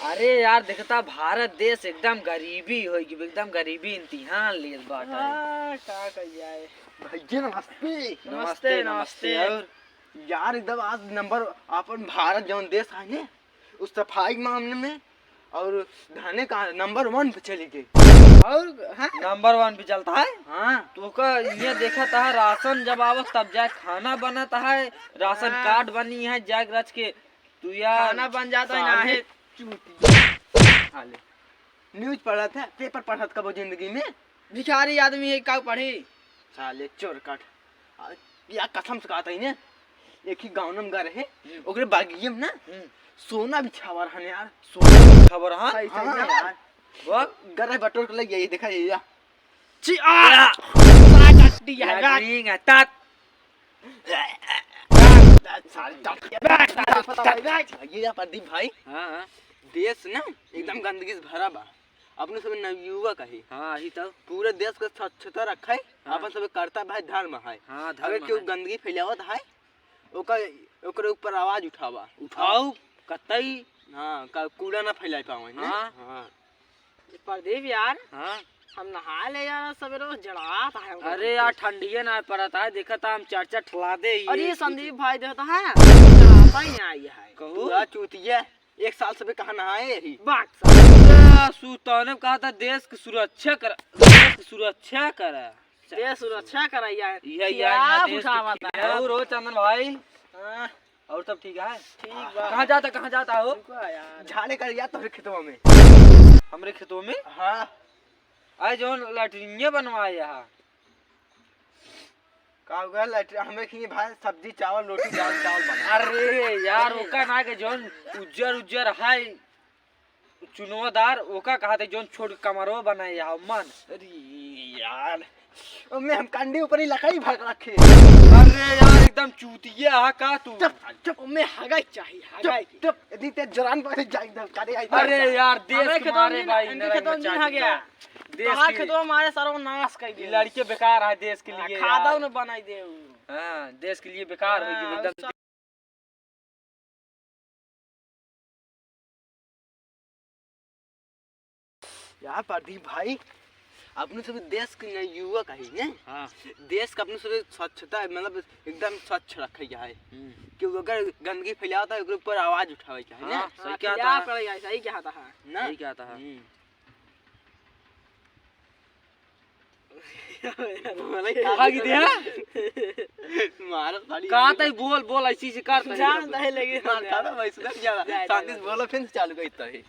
अरे यार देखता भारत देश एकदम गरीबी होगी, एकदम गरीबी इम्तिहान ले बाटा। का कर जाए। भैया नमस्ते। नमस्ते नमस्ते। और यार एकदम आज नंबर अपन भारत जौन देश है ने उस सफाई मामले में और धाने का नंबर 1 पे चली गई। और हाँ? नंबर 1 पे चलता है। हाँ तो का ये देखा था राशन जब आवत तब जाए खाना बनता है, राशन कार्ड बनी है जाग रच के तू यार खाना बन जाता है ना है। न्यूज पढ़ा था, पेपर पढ़ा था कबो जिंदगी में। भिखारी आदमी है का पढ़ी। साले चोर काट या कसम से कहता ही ने एक ही गांव में घर है ओकरे बागिये में ना सोना बिछावा रहने यार। सोना खबर हां यार वो घर बटोर के ले गई देखा ये ची आ काटी है रिंग है तात ये प्रदीप भाई। हां देश ना एकदम गंदगी से भरा बा। अपने सब नवयुवक है। हां ही तो पूरे देश का स्वच्छता रखे अपन सब करता भाई धर्म है। हां अगर कोई गंदगी फैलावत है ओकर ऊपर आवाज उठावा उठाओ कतई। हाँ कूड़ा ना फैला पावे ना। हाँ। प्रदीप यार हां हम नहा ले यार सवेरे जड़ाता है। अरे यार ठंडिये ना पड़ता है देखा था हम चर्चा ठला दे। अरे संदीप भाई देखता है जड़ाता ही आई है। कहू चूतिया एक साल से भी कहा नहाए यही बात सुल्तान कहा था देश की सुरक्षा कर, देश की सुरक्षा कर, देश सुरक्षा कराइया है। और हो चंदन भाई और सब ठीक है। ठीक बा। कहाँ जाता हो? झाड़े कर या तो खेतों में हमरे खेतों में। हाँ आज जो लैट्रिन बनवाए यहाँ हमें खिए भाई सब्जी चावल रोटी दाल चावल बना। अरे यार ओका ना के जोन उज्जर है चुनोदार ओका कहा थे जोन छोड़ कमरो बनाए यहाँ मन। अरे यार मैं हम कंडे ऊपर ही लकड़ी भाग रखे। अरे यार एकदम चूतिया है का तू। चुप मैं हगाई चाहिए हगाई चुप यदि ते जरान पर जाई दम करे आई। अरे यार देश के मारे भाई खेतों में आ गया देश के खेतों हमारे सर्वनाश कर दिए। लड़के बेकार है देश के लिए। खादा न बनाई दे। हां देश के लिए बेकार होगी एकदम। यार प्रदीप भाई अपने सब देश के युवक है ने। हां देश का अपने सब स्वच्छता मतलब एकदम स्वच्छ रखे है कि अगर गंदगी फैलाता है ओकर ऊपर आवाज उठावे चाहिए ना। सही क्या करेगा सही क्या था ना सही क्या था। कहा की दिया मार खाली कहा तई बोल ऐसी से कर जान दे लेकिन मार खा वैसे ज्यादा शांति से बोलो फिर चालू करता है।